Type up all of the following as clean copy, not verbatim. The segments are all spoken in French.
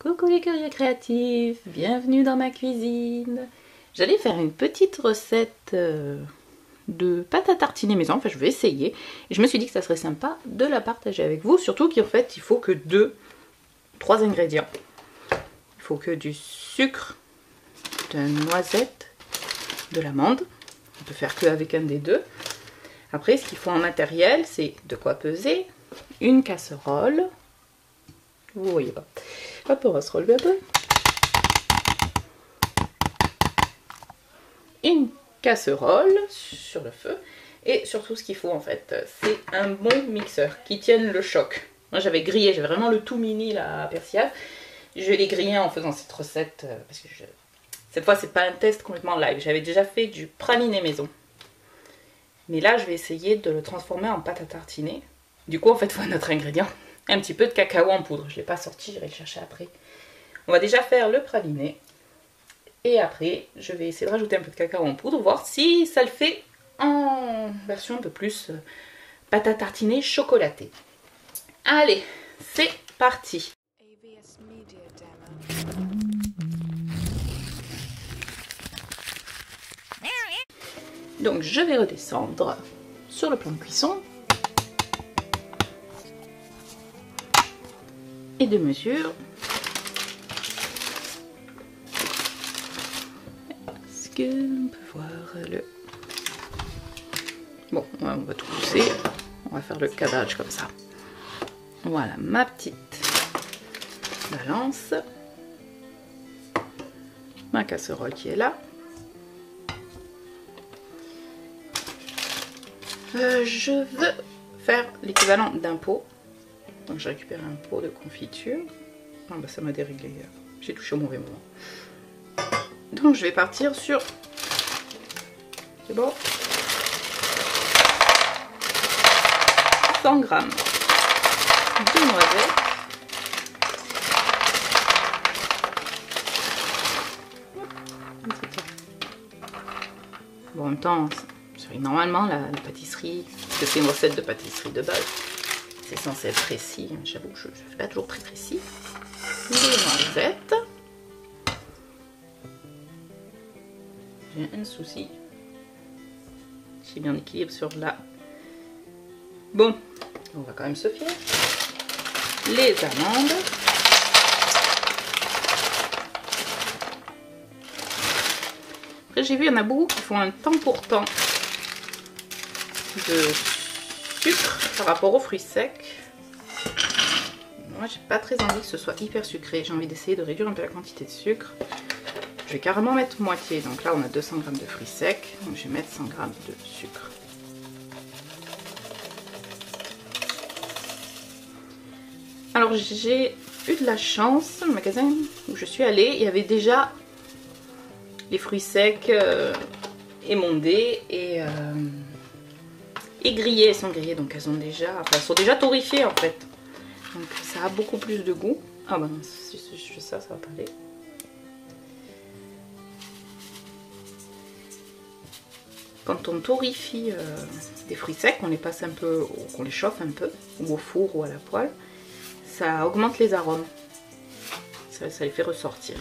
Coucou les curieux créatifs, bienvenue dans ma cuisine. J'allais faire une petite recette de pâte à tartiner maison, enfin je vais essayer. Et je me suis dit que ça serait sympa de la partager avec vous, surtout qu'en fait il faut que 3 ingrédients. Il faut que du sucre, de la noisette, de l'amande. On peut faire que avec un des deux. Après ce qu'il faut en matériel, c'est de quoi peser, une casserole. Vous voyez pas. Hop, on va se relever un peu. Une casserole sur le feu. Et surtout ce qu'il faut en fait, c'est un bon mixeur qui tienne le choc. Moi j'avais grillé, j'ai vraiment le tout mini là à persillade. Je l'ai grillé en faisant cette recette parce que cette fois c'est pas un test complètement live. J'avais déjà fait du praliné maison. Mais là je vais essayer de le transformer en pâte à tartiner. Du coup en fait il faut un autre ingrédient. Un petit peu de cacao en poudre. Je ne l'ai pas sorti, je vais le chercher après. On va déjà faire le praliné. Et après, je vais essayer de rajouter un peu de cacao en poudre, voir si ça le fait en version un peu plus pâte à tartiner chocolatée. Allez, c'est parti. Donc je vais redescendre sur le plan de cuisson. Et de mesure. Est-ce qu'on peut voir le... Bon, on va tout pousser. On va faire le cadrage comme ça. Voilà, ma petite balance. Ma casserole qui est là. Je veux faire l'équivalent d'un pot. Donc je récupère un pot de confiture. Ah bah ça m'a déréglé. J'ai touché au mauvais moment. Donc je vais partir sur... C'est bon, 100 g de noisettes. Bon, en même temps, normalement la pâtisserie, parce que c'est une recette de pâtisserie de base, c'est censé être précis. J'avoue que je ne fais pas toujours très précis. Les noisettes. J'ai un souci. J'ai bien l'équilibre sur là. Bon, on va quand même se fier. Les amandes. Après j'ai vu, il y en a beaucoup qui font un temps pour temps de sucre par rapport aux fruits secs. Moi j'ai pas très envie que ce soit hyper sucré. J'ai envie d'essayer de réduire un peu la quantité de sucre. Je vais carrément mettre moitié. Donc là on a 200 g de fruits secs. Donc je vais mettre 100 g de sucre. Alors j'ai eu de la chance. Le magasin où je suis allée, il y avait déjà les fruits secs émondés et grillés. Elles sont grillées, donc elles sont déjà torréfiées en fait. Donc ça a beaucoup plus de goût. Ah bah non, si je fais ça, ça va pas aller. Quand on torréfie des fruits secs, on les passe un peu, qu'on les chauffe un peu, ou au four ou à la poêle, ça augmente les arômes. Ça les fait ressortir.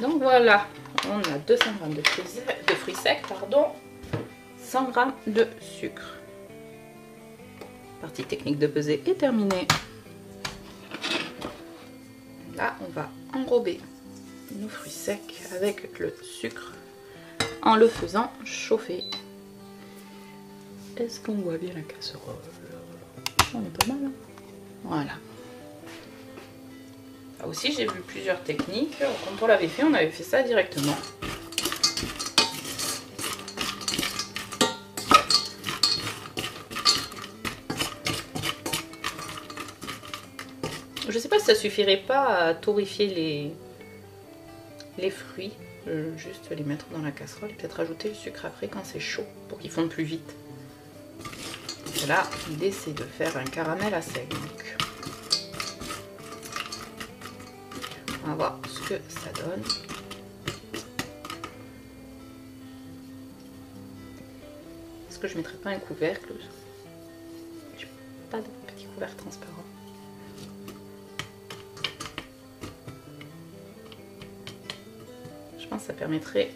Donc voilà, on a 200 g de fruits secs, pardon, 100 g de sucre. Partie technique de peser est terminée. Là, on va enrober nos fruits secs avec le sucre en le faisant chauffer. Est-ce qu'on voit bien la casserole? On est pas mal, hein? Voilà. Là aussi, j'ai vu plusieurs techniques. Quand on l'avait fait, on avait fait ça directement. Je sais pas si ça suffirait pas à torréfier les fruits, juste les mettre dans la casserole et peut-être ajouter le sucre après quand c'est chaud pour qu'ils fondent plus vite. Et là, l'idée c'est de faire un caramel à sec. Donc, on va voir ce que ça donne. Est-ce que je mettrais pas un couvercle? J'ai pas de petit couvercle transparent. pense que ça permettrait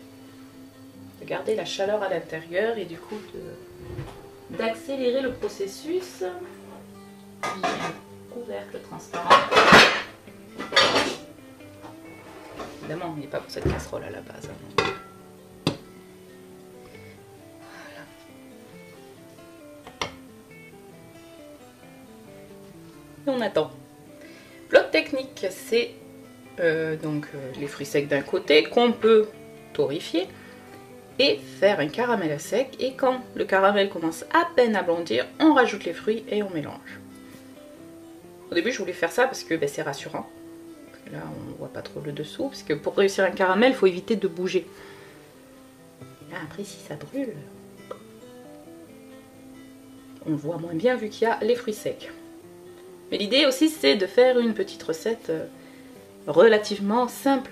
de garder la chaleur à l'intérieur et du coup d'accélérer le processus. J'ai un couvercle transparent. Évidemment, il n'est pas pour cette casserole à la base. Voilà. Et on attend. L'autre technique, c'est les fruits secs d'un côté qu'on peut torréfier et faire un caramel à sec. Et quand le caramel commence à peine à blondir, on rajoute les fruits et on mélange. Au début, je voulais faire ça parce que c'est rassurant. Là, on voit pas trop le dessous, parce que pour réussir un caramel, il faut éviter de bouger. Là, après, si ça brûle, on le voit moins bien vu qu'il y a les fruits secs. Mais l'idée aussi, c'est de faire une petite recette relativement simple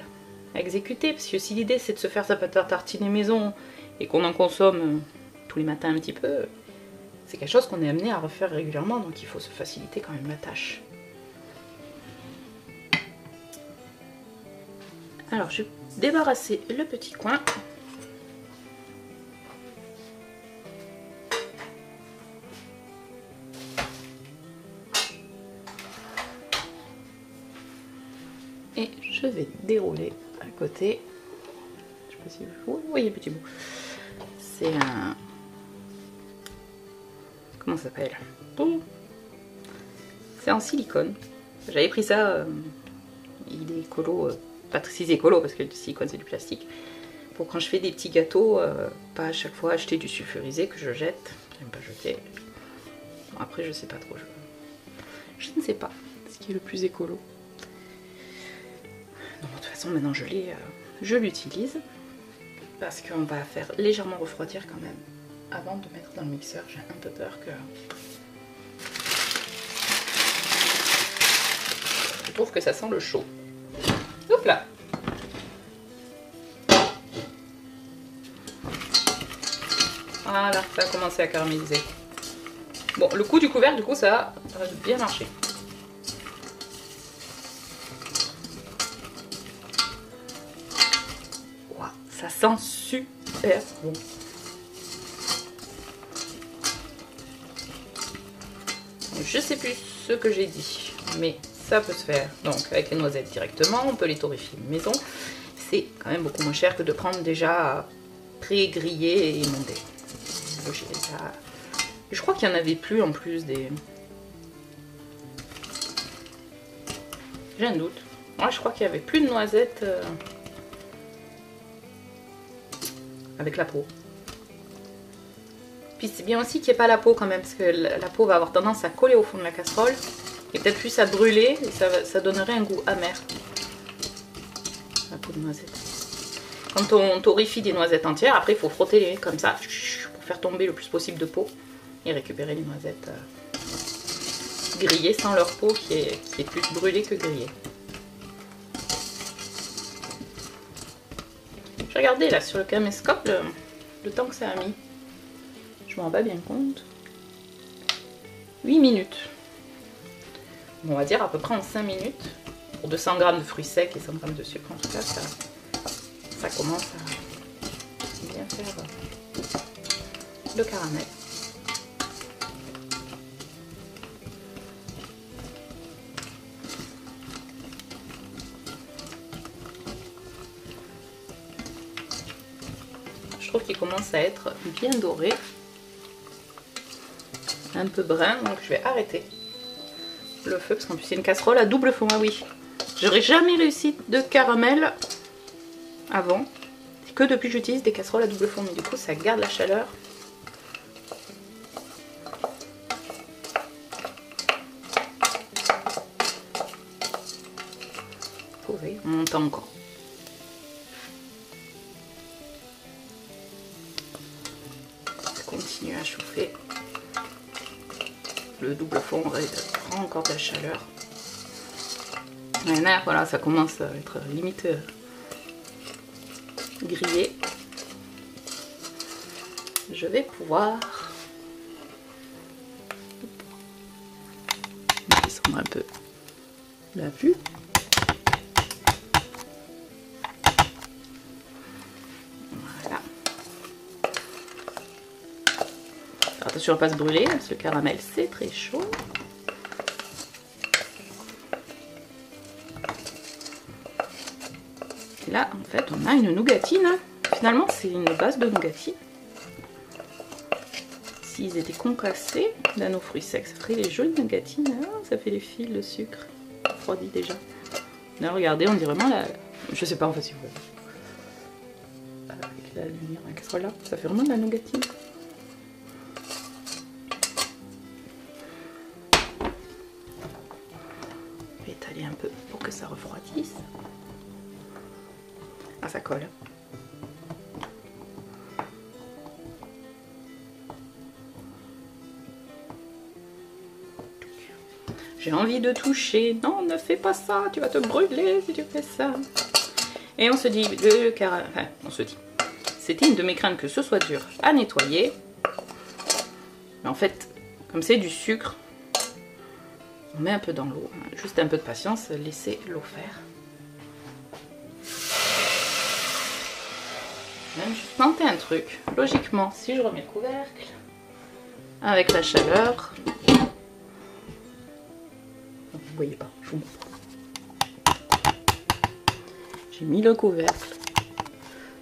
à exécuter, parce que si l'idée c'est de se faire sa pâte à tartiner maison et qu'on en consomme tous les matins un petit peu, c'est quelque chose qu'on est amené à refaire régulièrement, donc il faut se faciliter quand même la tâche. Alors je vais débarrasser le petit coin. Et je vais dérouler à côté. Je sais pas si vous voyez le petit bout. C'est un... Comment ça s'appelle? C'est en silicone. J'avais pris ça, il est écolo, pas si écolo parce que le silicone c'est du plastique. Pour quand je fais des petits gâteaux, pas à chaque fois acheter du sulfurisé que je jette. J'aime pas jeter. Bon, après je sais pas trop. Je ne sais pas ce qui est le plus écolo. Donc, de toute façon maintenant je l'utilise. Parce qu'on va faire légèrement refroidir quand même. Avant de mettre dans le mixeur, j'ai un peu peur que... Je trouve que ça sent le chaud. Hop là. Voilà, ça a commencé à caraméliser. Bon, le coup du couvercle, du coup, ça a bien marché. Wow, ça sent super bon. Je sais plus ce que j'ai dit, mais ça peut se faire donc avec les noisettes directement, on peut les torréfier maison. C'est quand même beaucoup moins cher que de prendre déjà pré-grillé et émondé. Je crois qu'il n'y en avait plus en plus des... J'ai un doute. Moi je crois qu'il n'y avait plus de noisettes avec la peau. Puis c'est bien aussi qu'il n'y ait pas la peau quand même, parce que la peau va avoir tendance à coller au fond de la casserole et peut-être plus à brûler et ça donnerait un goût amer. La peau de noisette. Quand on torréfie des noisettes entières, après il faut frotter les comme ça pour faire tomber le plus possible de peau et récupérer les noisettes grillées sans leur peau qui est plus brûlée que grillée. J'ai regardé là sur le caméscope le temps que ça a mis. Je m'en rends pas bien compte. 8 minutes. On va dire à peu près en 5 minutes. Pour 200 g de fruits secs et 100 g de sucre, en tout cas, ça commence à bien faire le caramel. Je trouve qu'il commence à être bien doré. Un peu brun, donc je vais arrêter le feu parce qu'en plus c'est une casserole à double fond. Ah oui, j'aurais jamais réussi de caramel avant, c'est que depuis que j'utilise des casseroles à double fond, mais du coup ça garde la chaleur. Vous voyez, on entend encore. Je continue à chauffer. Le double fond prend encore de la chaleur. Là, voilà, ça commence à être limite grillé. Je vais pouvoir descendre un peu la vue. Attention à ne pas se brûler, parce que le caramel c'est très chaud. Et là, en fait, on a une nougatine. Finalement, c'est une base de nougatine. S'ils étaient concassés, là, nos fruits secs, ça ferait les jolies nougatines. Ah, ça fait les fils de sucre. Refroidi déjà. Là, regardez, on dirait vraiment la... Je sais pas en fait si vous voyez. Avec la lumière, la casserole là, ça fait vraiment de la nougatine. Je vais étaler un peu pour que ça refroidisse. Ah, ça colle. J'ai envie de toucher. Non, ne fais pas ça, tu vas te brûler si tu fais ça. Et on se dit, enfin, on se dit, c'était une de mes craintes que ce soit dur à nettoyer. Mais en fait, comme c'est du sucre, on met un peu dans l'eau. Juste un peu de patience, laissez l'eau faire. Même juste tenter un truc. Logiquement, si je remets le couvercle, avec la chaleur, vous voyez pas, je vous montre. J'ai mis le couvercle.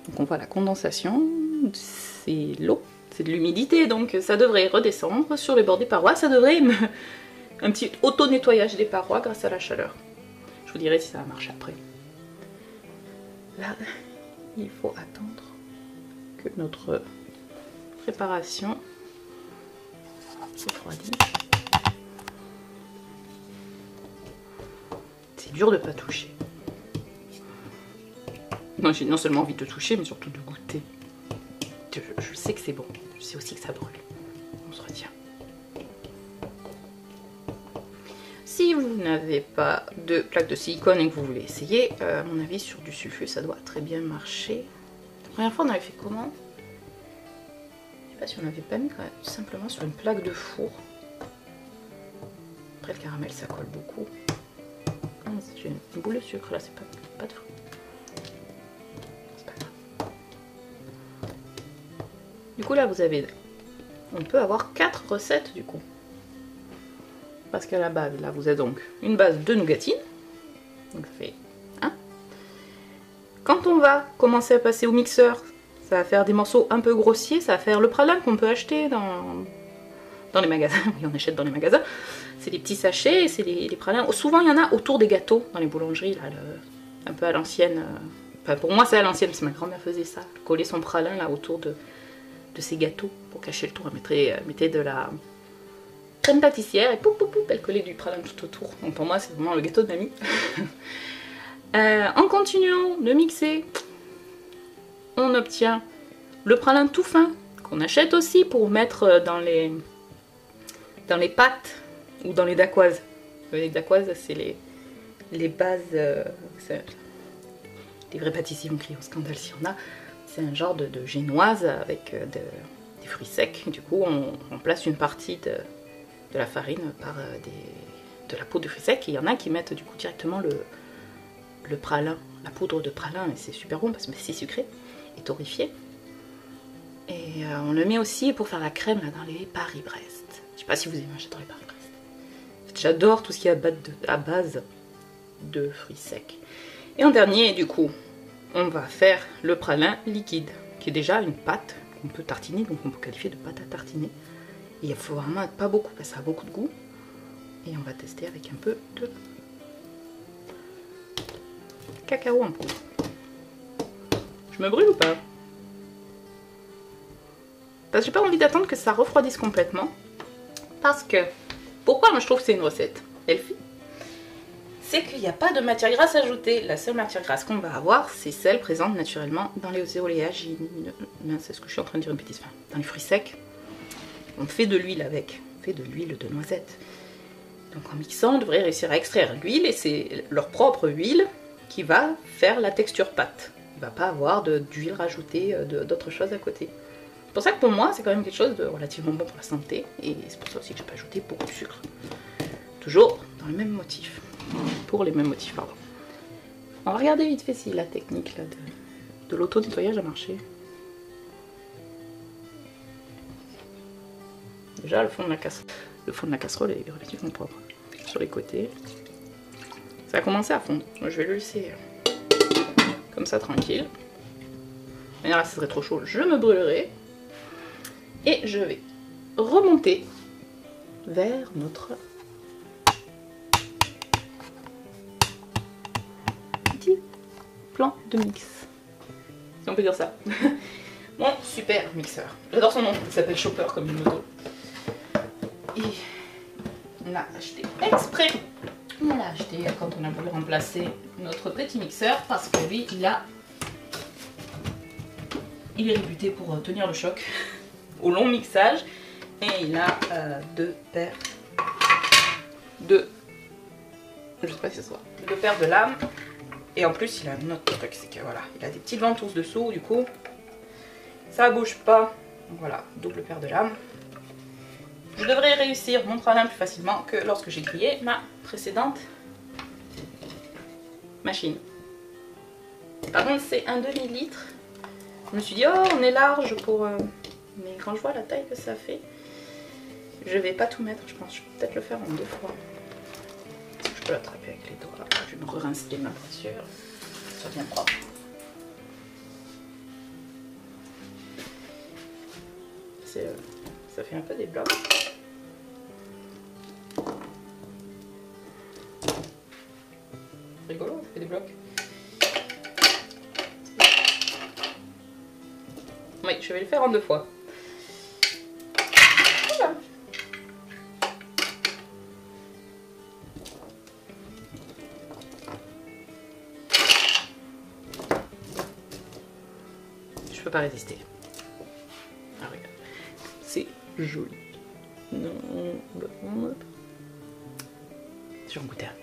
Donc on voit la condensation, c'est l'eau, c'est de l'humidité, donc ça devrait redescendre sur les bords des parois. Ça devrait un petit auto-nettoyage des parois grâce à la chaleur. Je vous dirai si ça marche après. Là, il faut attendre que notre préparation se refroidisse. C'est dur de ne pas toucher. Moi j'ai non seulement envie de toucher, mais surtout de goûter. Je sais que c'est bon, je sais aussi que ça brûle. On se retient. Si vous n'avez pas de plaque de silicone et que vous voulez essayer, à mon avis sur du sulfure ça doit très bien marcher. La première fois on avait fait comment? Je sais pas si on n'avait pas mis quand même, simplement sur une plaque de four. Après le caramel ça colle beaucoup. J'ai une boule de sucre là, c'est pas de fruits. C'est pas grave. Du coup là vous avez, on peut avoir 4 recettes du coup. Parce qu'à la base là vous avez donc une base de nougatine. Donc ça fait 1. Quand on va commencer à passer au mixeur, ça va faire des morceaux un peu grossiers, ça va faire le pralin qu'on peut acheter dans les magasins. Oui, on achète dans les magasins. C'est des petits sachets, c'est des pralins. Souvent, il y en a autour des gâteaux, dans les boulangeries, là, un peu à l'ancienne. Enfin, pour moi, c'est à l'ancienne, parce que ma grand-mère faisait ça. Coller son pralin, là, autour de ses gâteaux, pour cacher le tour. Elle mettait de la crème pâtissière, et poup, poup, poup, elle collait du pralin tout autour. Donc pour moi, c'est vraiment le gâteau de mamie. En continuant de mixer, on obtient le pralin tout fin, qu'on achète aussi pour mettre dans les pâtes, ou dans les dacquoises. Les dacquoises, c'est les bases... les vrais pâtissiers vont crier au scandale s'il y en a. C'est un genre de génoise avec des fruits secs. Du coup, on remplace une partie de la farine par de la poudre de fruits secs. Et il y en a qui mettent du coup directement le pralin, la poudre de pralin. Et c'est super bon parce que c'est sucré et torréfié. Et on le met aussi pour faire la crème là, dans les Paris-Brest. Je sais pas si vous aimez, j'adore les Paris-Brest. J'adore tout ce qui est à base de fruits secs. Et en dernier, du coup, on va faire le pralin liquide, qui est déjà une pâte qu'on peut tartiner, donc on peut qualifier de pâte à tartiner. Et il faut vraiment pas beaucoup, parce que ça a beaucoup de goût. Et on va tester avec un peu de cacao en poudre. Je me brûle ou pas? Parce que j'ai pas envie d'attendre que ça refroidisse complètement. Parce que, pourquoi moi je trouve que c'est une recette healthy? C'est qu'il n'y a pas de matière grasse ajoutée. La seule matière grasse qu'on va avoir, c'est celle présente naturellement dans les oléagineux. C'est ce que je suis en train de dire une bêtise. Enfin, dans les fruits secs. On fait de l'huile avec. On fait de l'huile de noisette. Donc en mixant, on devrait réussir à extraire l'huile. Et c'est leur propre huile qui va faire la texture pâte. Il ne va pas avoir d'huile rajoutée, d'autres choses à côté. C'est pour ça que pour moi, c'est quand même quelque chose de relativement bon pour la santé. Et c'est pour ça aussi que je n'ai pas ajouté beaucoup de sucre. Toujours dans le même motif. Pour les mêmes motifs, pardon. On va regarder vite fait si la technique là, de l'auto-nettoyage a marché. Déjà le fond de la casserole est relativement propre. Sur les côtés. Ça a commencé à fondre. Moi, je vais le laisser comme ça tranquille. Mais là, ce serait trop chaud, je me brûlerai. Et je vais remonter vers notre petit plan de mix. Si on peut dire ça. Mon super mixeur. J'adore son nom, il s'appelle Chopper comme une moto. Et on l'a acheté exprès. On l'a acheté quand on a voulu remplacer notre petit mixeur parce que lui, il est réputé pour tenir le choc au long mixage. Et il a deux paires de... Je sais pas si ça soit. Deux paires de lames. Et en plus, il a un autre truc, c'est que voilà, il a des petites ventouses dessous, du coup, ça bouge pas. Donc voilà, double paire de lames. Je devrais réussir mon travail plus facilement que lorsque j'ai grillé ma précédente machine. Par contre, c'est un demi-litre. Je me suis dit, oh, on est large pour... Mais quand je vois la taille que ça fait, je vais pas tout mettre, je pense. Je vais peut-être le faire en 2 fois. Je peux l'attraper avec les doigts. Je vais me rincer les mains, bien sûr. Ça devient propre. Ça fait un peu des blocs. Rigolo, ça fait des blocs. Oui, je vais le faire en 2 fois. Voilà. Je peux pas résister. Ah regarde, c'est joli. Non, je vais en goûter un.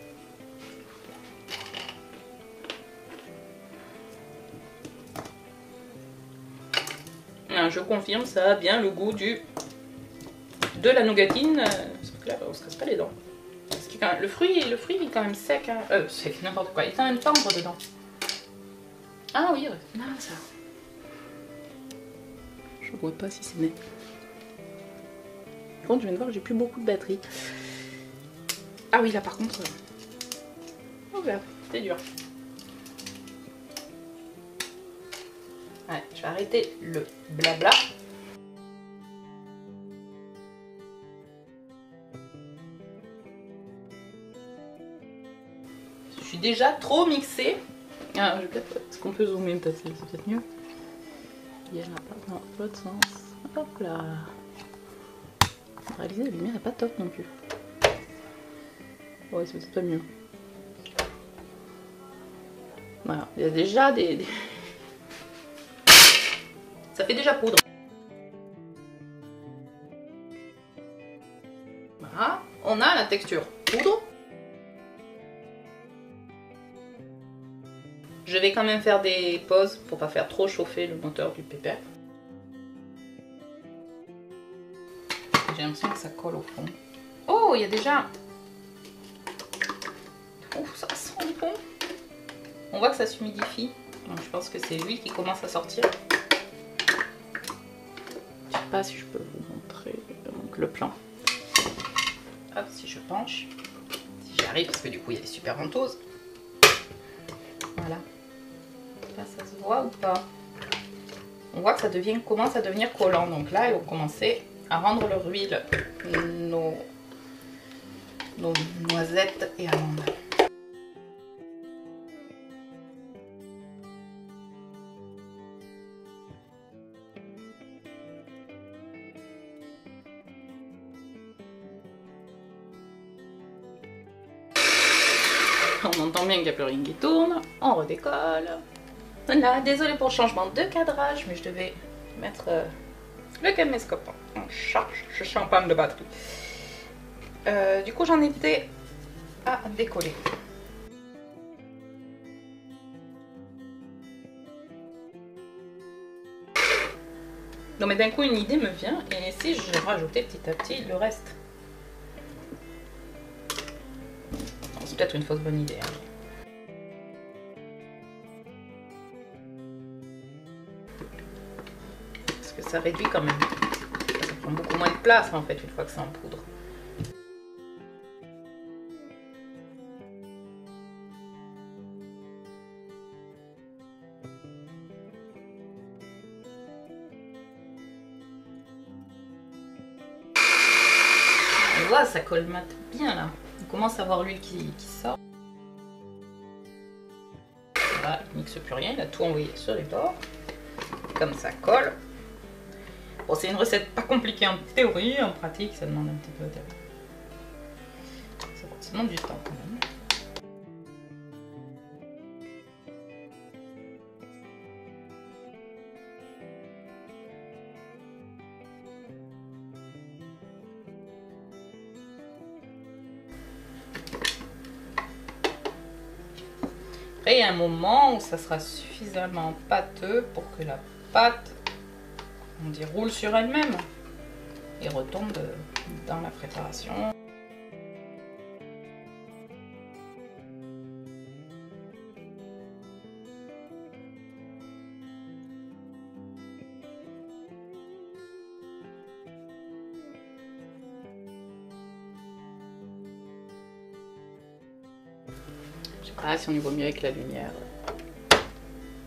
Je confirme, ça a bien le goût de la nougatine. Là, on se casse pas les dents. Parce que le fruit est quand même sec. Hein. Sec, n'importe quoi. Il est quand même tendre dedans. Ah oui, ouais. Ah, ça. Je vois pas si c'est net. Par contre, je viens de voir que j'ai plus beaucoup de batterie. Ah oui, là par contre. Oh là, c'est dur. Ouais, je vais arrêter le blabla. Je suis déjà trop mixée. Ah, est-ce qu'on peut zoomer peut-être? C'est peut-être mieux. Il y en a pas, non, pas de sens. Hop là. Réaliser, la lumière n'est pas top non plus. Ouais, c'est peut-être pas mieux. Voilà, il y a déjà des... Ça fait déjà poudre. Voilà, on a la texture poudre. Je vais quand même faire des pauses pour pas faire trop chauffer le moteur du pépère. J'ai l'impression que ça colle au fond. Oh, il y a déjà... Oh, ça sent bon. On voit que ça s'humidifie. Donc je pense que c'est l'huile qui commence à sortir. Je sais pas si je peux vous montrer donc, le plan. Hop, si je penche. Si j'y arrive, parce que du coup il y a des super ventouses. Voilà. Là, ça se voit ou pas? On voit que ça commence à devenir collant. Donc là, ils vont commencer à rendre leur huile nos noisettes et amandes. On entend bien qu'il n'y a plus rien qui tourne. On redécolle. Là, désolé pour le changement de cadrage, mais je devais mettre le caméscope en charge. Je suis en panne de batterie. Du coup, j'en étais à décoller. Non, mais d'un coup, une idée me vient. Et si je rajoutais petit à petit le reste? C'est peut-être une fausse bonne idée. Hein. Parce que ça réduit quand même. Ça prend beaucoup moins de place en fait une fois que c'est en poudre. On voit, ça colmate bien là. On commence à voir l'huile qui sort. Voilà, il mixe plus rien, il a tout envoyé sur les bords. Comme ça colle. Bon, c'est une recette pas compliquée en théorie, en pratique ça demande un petit peu de... Ça demande du temps quand même. Après, il y a un moment où ça sera suffisamment pâteux pour que la pâte, on dit, roule sur elle-même et retombe dans la préparation. Je sais pas si on y voit mieux avec la lumière.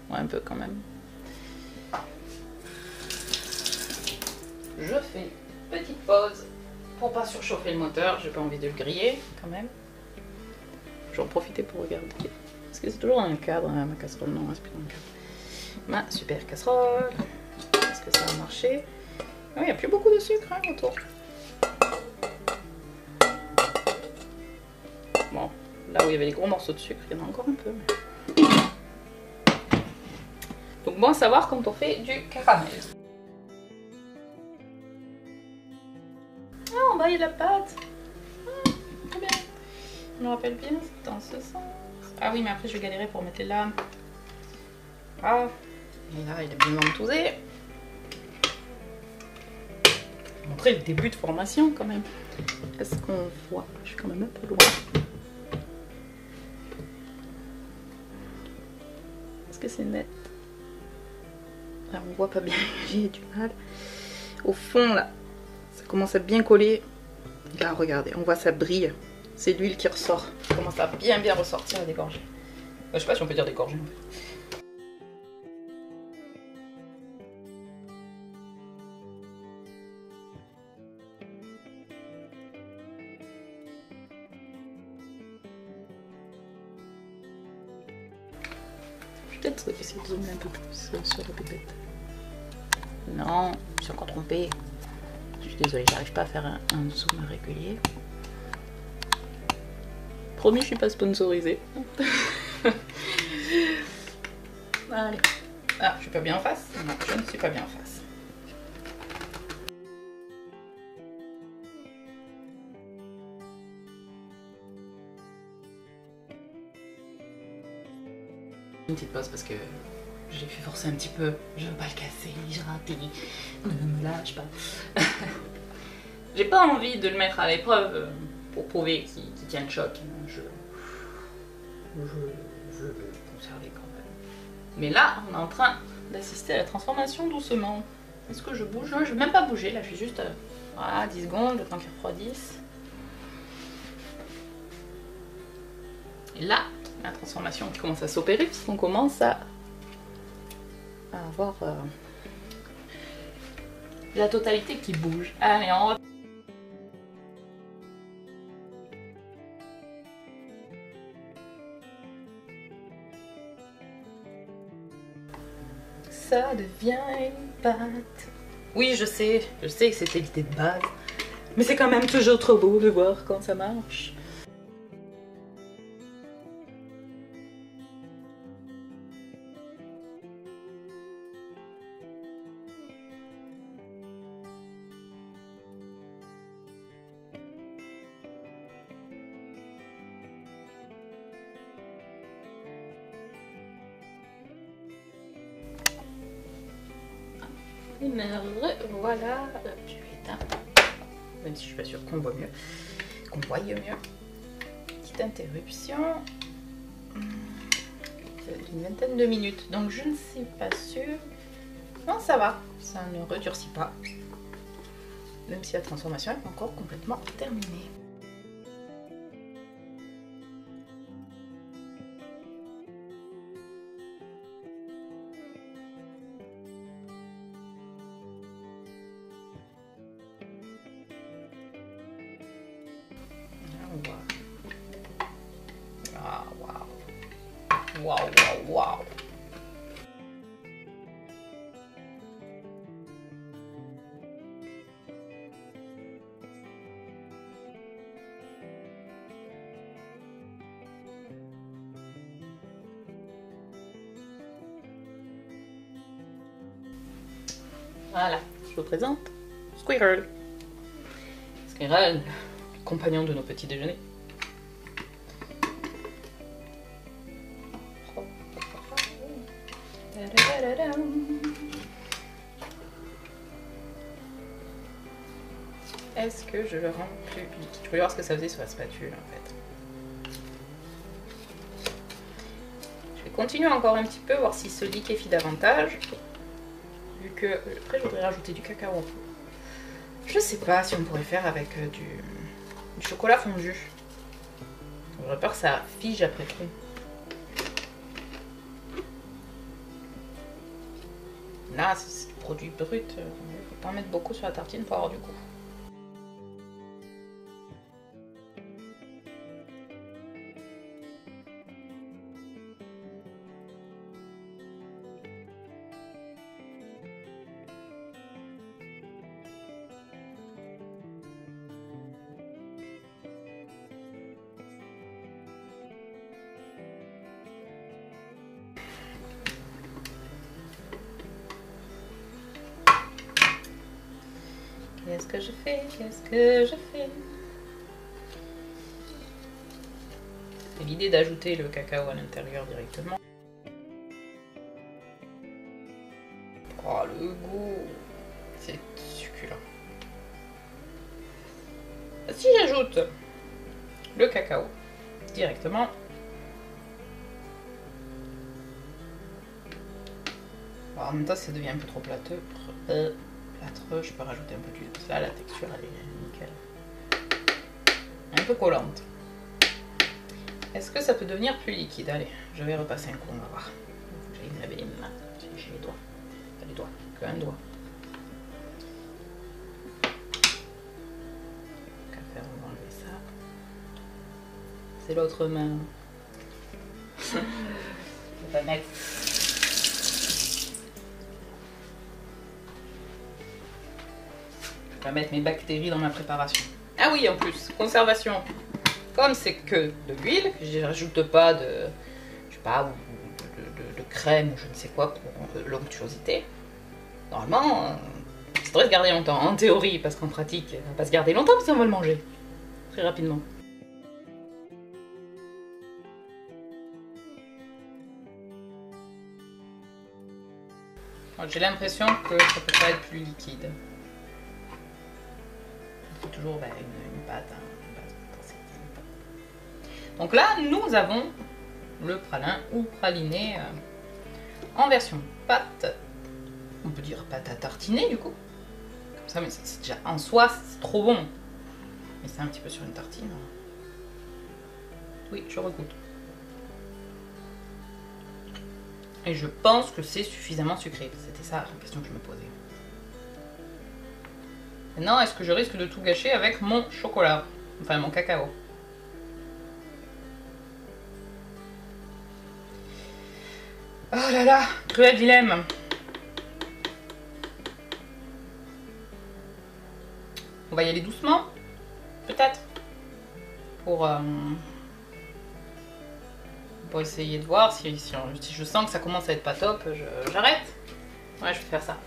Ouais, un peu quand même. Je fais une petite pause pour pas surchauffer le moteur. J'ai pas envie de le griller quand même. Je vais en profiter pour regarder. Parce que c'est toujours dans le cadre, hein, ma casserole. Non, c'est plus dans le cadre. Ma super casserole. Est-ce que ça a marché? Il n'y a plus beaucoup de sucre hein, autour. Bon, là où il y avait les gros morceaux de sucre, il y en a encore un peu. Mais... Donc bon à savoir quand on fait du caramel. Ah, en bas il y a la pâte. Ah, très bien. Je me rappelle bien, c'est dans ce sens. Ah oui, mais après je vais galérer pour mettre les lames. Ah, et là il est bien ventousé. Montrer le début de formation quand même. Est-ce qu'on voit? Je suis quand même un peu loin. Est-ce que c'est net? Là, on voit pas bien, j'ai du mal. Au fond là, ça commence à bien coller. Là, regardez, on voit ça brille. C'est l'huile qui ressort. Ça commence à bien ressortir et dégorger. Je sais pas si on peut dire dégorger en fait. Peut-être essayer de zoomer un peu plus sur la pipette. Non, je suis encore trompée. Je suis désolée, j'arrive pas à faire un zoom régulier. Promis, je suis pas sponsorisée. Allez. Ah, je suis pas bien en face? Non, je ne suis pas bien en face. Une petite pause parce que j'ai fait forcer un petit peu. Je veux pas le casser, j'ai raté. Ne me lâche pas. J'ai pas envie de le mettre à l'épreuve pour prouver qu'il tient le choc. Je veux le conserver quand même. Mais là, on est en train d'assister à la transformation doucement. Est-ce que je bouge? Je vais même pas bouger, là je suis juste voilà, 10 secondes, le temps qu'il refroidisse. Et là, la transformation qui commence à s'opérer puisqu'on commence à avoir la totalité qui bouge. Allez, on va... Ça devient une pâte. Oui, je sais que c'était l'idée de base. Mais c'est quand même toujours trop beau de voir quand ça marche. Voilà, je vais éteindre, même si je suis pas sûre qu'on voit mieux, qu'on voie mieux. Petite interruption, une vingtaine de minutes, donc je ne suis pas sûre. Non, ça va, ça ne redurcit pas. même si la transformation n'est pas encore complètement terminée. Ah, waouh! Waouh, waouh, waouh! Voilà, je vous présente Squirrel. Squirrel, compagnon de nos petits déjeuners. Est-ce que je le rends plus liquide? Je voulais voir ce que ça faisait sur la spatule en fait. Je vais continuer encore un petit peu, voir s'il se liquéfie davantage. Vu que après je voudrais rajouter du cacao. Je sais pas si on pourrait faire avec du chocolat fondu. J'aurais peur que ça fige après trop. Là, c'est du produit brut. Il faut pas en mettre beaucoup sur la tartine pour avoir du goût. Qu'est-ce que je fais? Qu'est-ce que je fais? C'est l'idée d'ajouter le cacao à l'intérieur directement. Oh, le goût! C'est succulent. Si j'ajoute le cacao directement, alors, en même temps, ça devient un peu trop plateux. Je peux rajouter un peu d'huile. Là, la texture, elle est nickel. Un peu collante. Est-ce que ça peut devenir plus liquide? Allez, je vais repasser un coup, on va voir. J'ai me laver les mains. J'ai les doigts. Pas les doigts, qu'un doigt. Qu'à faire, on va enlever ça. C'est l'autre main. On va mettre. Je vais mettre mes bactéries dans ma préparation. Ah oui, en plus, conservation. Comme c'est que de l'huile, je rajoute pas de, je sais pas, de crème ou je ne sais quoi pour l'onctuosité. Normalement, ça devrait se garder longtemps, en théorie, parce qu'en pratique, ça va pas se garder longtemps parce qu'on va le manger très rapidement. J'ai l'impression que ça peut pas être plus liquide. Il faut toujours une pâte. Donc là, nous avons le pralin ou praliné en version pâte. On peut dire pâte à tartiner du coup. Comme ça, mais c'est déjà en soi, c'est trop bon. Mais c'est un petit peu sur une tartine. Oui, je recoute. Et je pense que c'est suffisamment sucré. C'était ça la question que je me posais. Maintenant, est-ce que je risque de tout gâcher avec mon chocolat? Enfin, mon cacao. Oh là là, cruel dilemme. On va y aller doucement, peut-être, pour essayer de voir si je sens que ça commence à être pas top, j'arrête. Ouais, je vais faire ça.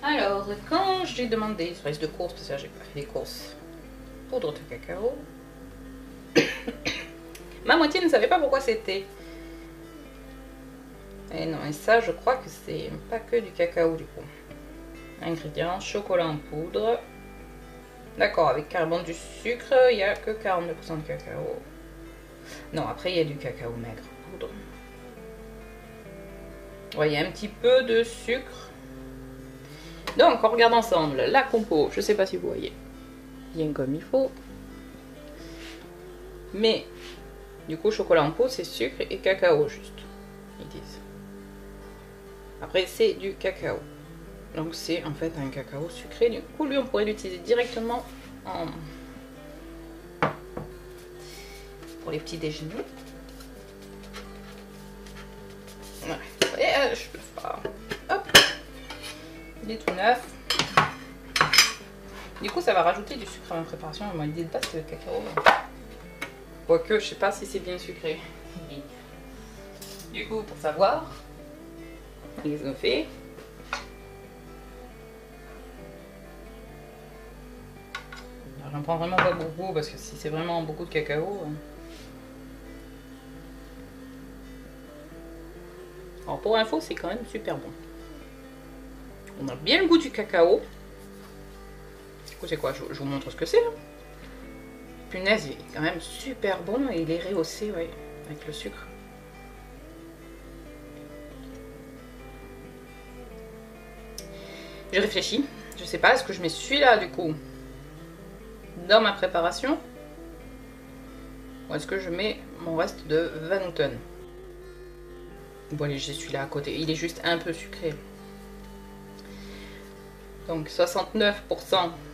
Alors, quand j'ai demandé sur liste de courses, parce que j'ai pas fait les courses, poudre de cacao, ma moitié ne savait pas pourquoi c'était. Et non, et ça, je crois que c'est pas que du cacao du coup. Ingrédients, chocolat en poudre. D'accord, avec carrément du sucre, il n'y a que 42% de cacao. Non, après il y a du cacao maigre poudre. Ouais, il y a un petit peu de sucre. Donc on regarde ensemble la compo, je sais pas si vous voyez bien comme il faut. Mais du coup chocolat en pot c'est sucre et cacao juste, ils disent. Après c'est du cacao. Donc c'est en fait un cacao sucré. Du coup lui on pourrait l'utiliser directement pour les petits déjeuners. Ouais. Et je le ferai. Hop. Il est tout neuf. Du coup ça va rajouter du sucre à ma préparation. Moi l'idée de base c'est le cacao. Quoique je sais pas si c'est bien sucré. Du coup pour savoir, ils ont fait. J'en prends vraiment pas beaucoup parce que si c'est vraiment beaucoup de cacao. Alors pour info, c'est quand même super bon. On a bien le goût du cacao. Du coup, c'est quoi? Je vous montre ce que c'est. Punaise, il est quand même super bon et il est rehaussé, ouais, avec le sucre. Je réfléchis. Je sais pas, est-ce que je mets celui-là du coup dans ma préparation ou est-ce que je mets mon reste de Van Houten? Bon allez, j'ai celui-là à côté, il est juste un peu sucré. Donc 69%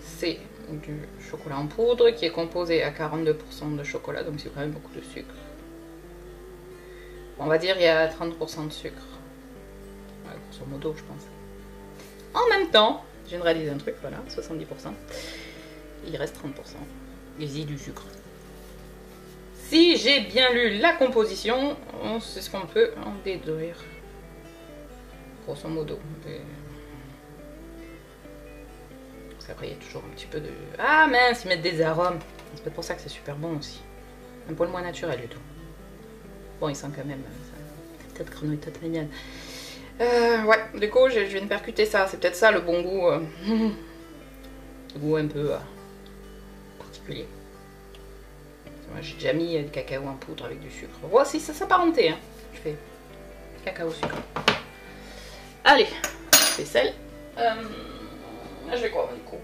c'est du chocolat en poudre qui est composé à 42% de chocolat, donc c'est quand même beaucoup de sucre. On va dire il y a 30% de sucre, ouais, grosso modo je pense. En même temps, j'ai réalisé un truc, voilà, 70%. Il reste 30%. Il y a du sucre. Si j'ai bien lu la composition, c'est ce qu'on peut en déduire. Grosso modo. Parce qu'après, il y a toujours un petit peu de... Ah mince, ils mettent des arômes. C'est peut-être pour ça que c'est super bon aussi. Un poil moins naturel du tout. Bon, il sent quand même... Peut-être grenouille tête mignonne. Ouais, du coup, je viens de percuter ça. C'est peut-être ça le bon goût. Le goût un peu... particulier. Moi j'ai déjà mis du cacao en poudre avec du sucre. Voici, ça s'apparentait. Hein. Je fais cacao sucre. Allez, vaisselle. Je vais quoi du coup?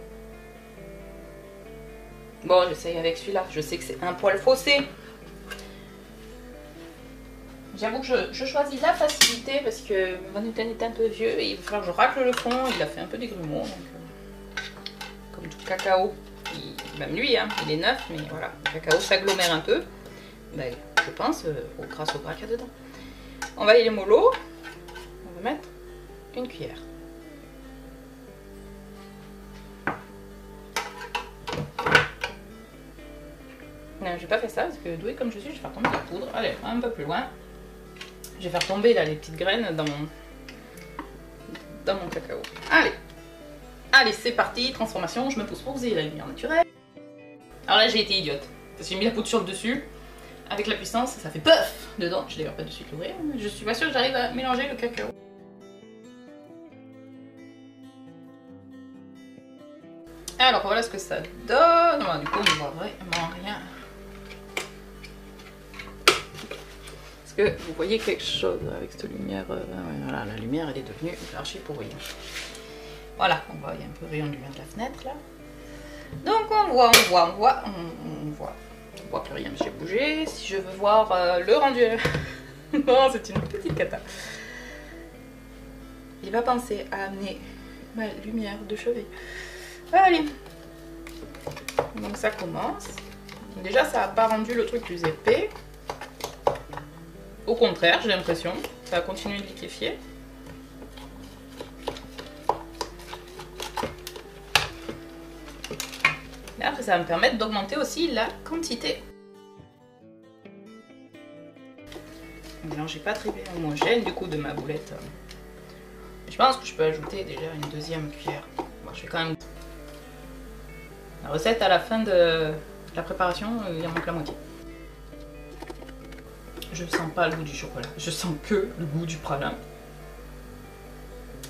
Bon, j'essaye avec celui-là. Je sais que c'est un poil faussé. J'avoue que je choisis la facilité parce que Van Houten est un peu vieux et il va falloir que je racle le fond. Il a fait un peu des grumeaux. Donc, comme tout cacao. Même lui, hein, il est neuf, mais voilà, le cacao s'agglomère un peu. Ben, je pense, grâce au bras qu'il y a dedans. On va y aller mollo. On va mettre une cuillère. Non, je vais pas faire ça parce que douée comme je suis, je vais faire tomber la poudre. Allez, un peu plus loin. Je vais faire tomber là les petites graines dans mon cacao. Allez. Allez, c'est parti, transformation, je me pousse pour vous la lumière naturelle. Alors là, j'ai été idiote, parce que j'ai mis la poudre sur le dessus, avec la puissance, ça fait puff dedans. Je n'ai d'ailleurs pas de suite l'ouvrir, mais je suis pas sûre que j'arrive à mélanger le cacao. Alors voilà ce que ça donne. Bon, du coup, on ne voit vraiment rien. Est-ce que vous voyez quelque chose avec cette lumière? Voilà, la lumière, elle est devenue archi pourrie. Voilà, on voit, il y a un peu de rayon de lumière de la fenêtre là. Donc on voit plus rien, j'ai bougé. Si je veux voir le rendu... Non, c'est une petite cata. Il va penser à amener ma lumière de chevet. Allez. Donc ça commence. Déjà, ça n'a pas rendu le truc plus épais. Au contraire, j'ai l'impression. Ça a continué de liquéfier. Et après, ça va me permettre d'augmenter aussi la quantité. Ne mélangez pas très bien homogène du coup de ma boulette. Je pense que je peux ajouter déjà une deuxième cuillère. Bon, je vais quand même... La recette à la fin de la préparation, il en manque la moitié. Je ne sens pas le goût du chocolat, je sens que le goût du pralin.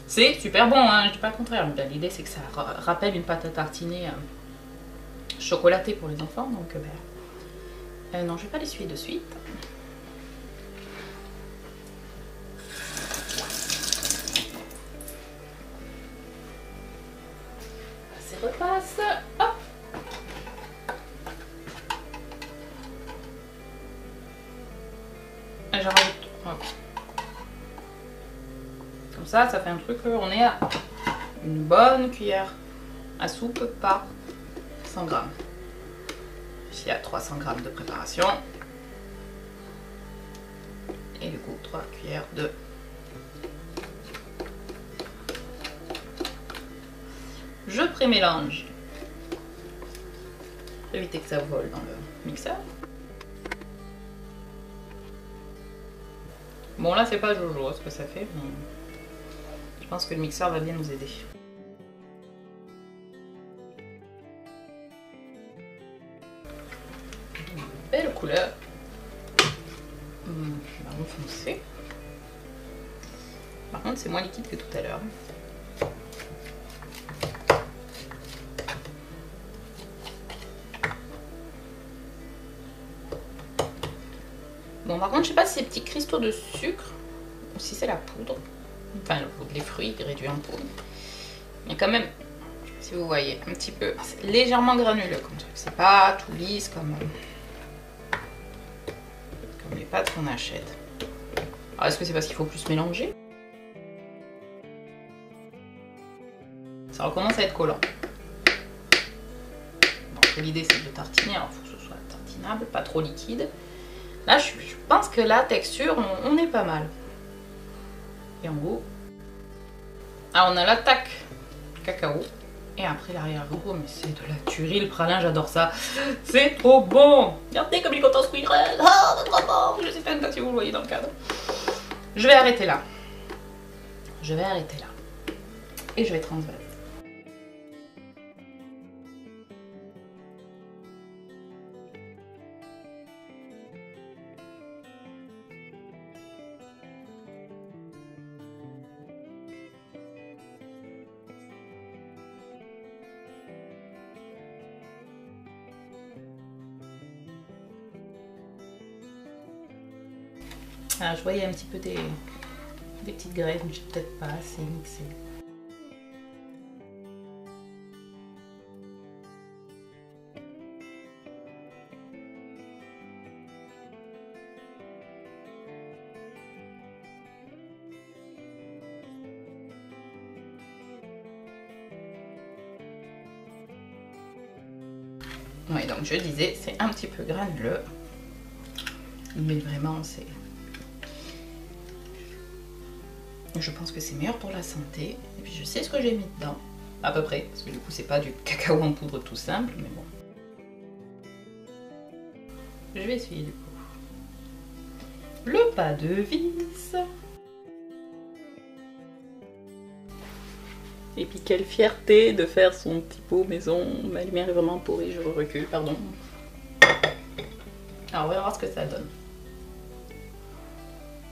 C'est super bon, hein, je ne dis pas le contraire. L'idée c'est que ça rappelle une pâte à tartiner chocolatée pour les enfants, donc non, je ne vais pas l'essuyer de suite. j'en rajoute. Hop. Comme ça fait un truc, on est à une bonne cuillère à soupe par 100 grammes. Ici à 300 grammes de préparation. Et du coup 3 cuillères de... Je pré-mélange. Pour éviter que ça vole dans le mixeur. Bon là c'est pas jojo ce que ça fait, mais je pense que le mixeur va bien nous aider. Belle couleur. Marron foncé. Par contre c'est moins liquide que tout à l'heure. Bon par contre je sais pas si c'est petits cristaux de sucre ou si c'est la poudre. Enfin la poudre, les fruits réduits en poudre. Mais quand même, si vous voyez, un petit peu, c'est légèrement granuleux comme truc. C'est pas tout lisse comme les pâtes qu'on achète. Alors est-ce que c'est parce qu'il faut plus mélanger? Ça recommence à être collant. Donc l'idée c'est de tartiner, alors il faut que ce soit tartinable, pas trop liquide. Là je pense que la texture, on est pas mal. Et en goût. Alors on a l'attaque cacao. Et après l'arrière-goût, mais c'est de la tuerie le pralin, j'adore ça. C'est trop bon. Regardez comme il est content squeaker. Oh, c'est trop bon. Je sais pas si vous le voyez dans le cadre. Je vais arrêter là. Je vais arrêter là. Et je vais transvaser. Alors je voyais un petit peu des petites graisses, mais j'ai peut-être pas assez mixé. Oui, donc je disais, c'est un petit peu granuleux, mais vraiment c'est... Je pense que c'est meilleur pour la santé. Et puis je sais ce que j'ai mis dedans. À peu près. Parce que du coup c'est pas du cacao en poudre tout simple. Mais bon. Je vais essuyer du coup. Le pas de vis. Et puis quelle fierté de faire son petit pot maison. Ma lumière est vraiment pourrie. Je recule, pardon. Alors on va voir ce que ça donne.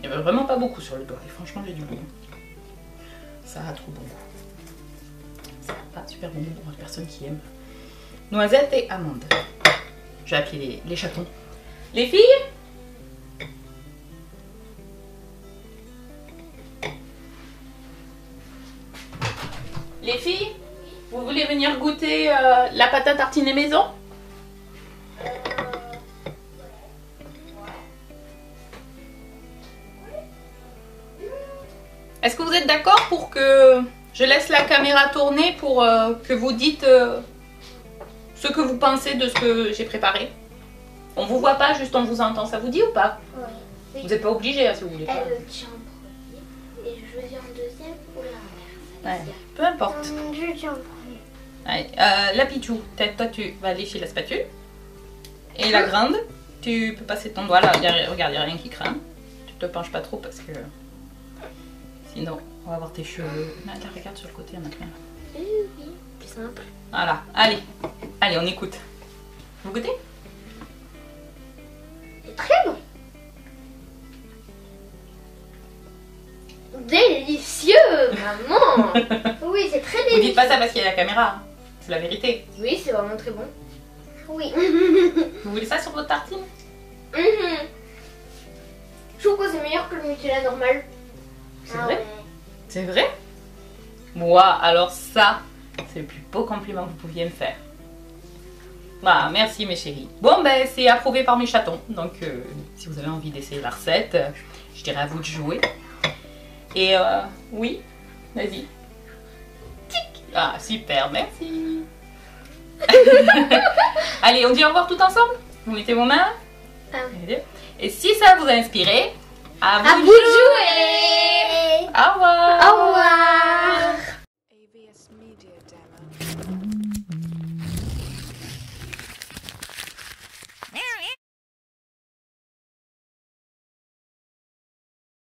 Il n'y avait vraiment pas beaucoup sur le doigt et franchement j'ai du goût. Ça a trop bon goût. Ça n'a pas super bon goût pour une personne qui aime noisettes et amandes. Je vais appeler les chatons. Les filles? Les filles? Vous voulez venir goûter la pâte à tartiner maison? Est-ce que vous êtes d'accord pour que je laisse la caméra tourner pour que vous dites ce que vous pensez de ce que j'ai préparé? On vous voit pas, juste on vous entend. Ça vous dit ou pas? Oui. Vous n'êtes pas obligé si vous voulez pas. Elle tient en premier et je choisis en deuxième ou l'inverse. Ouais, peu importe. Je tiens en premier. Allez, la Pichou, toi tu vas lécher la spatule. Et la grande, tu peux passer ton doigt là. Regarde, il n'y a rien qui craint. Tu te penches pas trop parce que... Sinon, on va voir tes cheveux. Là, regarde sur le côté, on a rien. Oui, plus simple. Voilà, allez, allez, on écoute. Vous goûtez? C'est très bon. Délicieux, maman. Oui, c'est très délicieux. Vous dites pas ça parce qu'il y a la caméra, hein. C'est la vérité. Oui, c'est vraiment très bon. Oui. Vous voulez ça sur votre tartine? Je trouve que c'est meilleur que le Nutella normal. C'est vrai? Ouais. C'est vrai? Moi, alors ça, c'est le plus beau compliment que vous pouviez me faire. Bah, merci mes chéris. Bon, ben c'est approuvé par mes chatons. Donc, si vous avez envie d'essayer la recette, je dirais à vous de jouer. Et oui, vas-y. Ah, super, merci. Allez, on dit au revoir tout ensemble. Vous mettez vos mains. Et si ça vous a inspiré, à vous de jouer. Au revoir. Au revoir.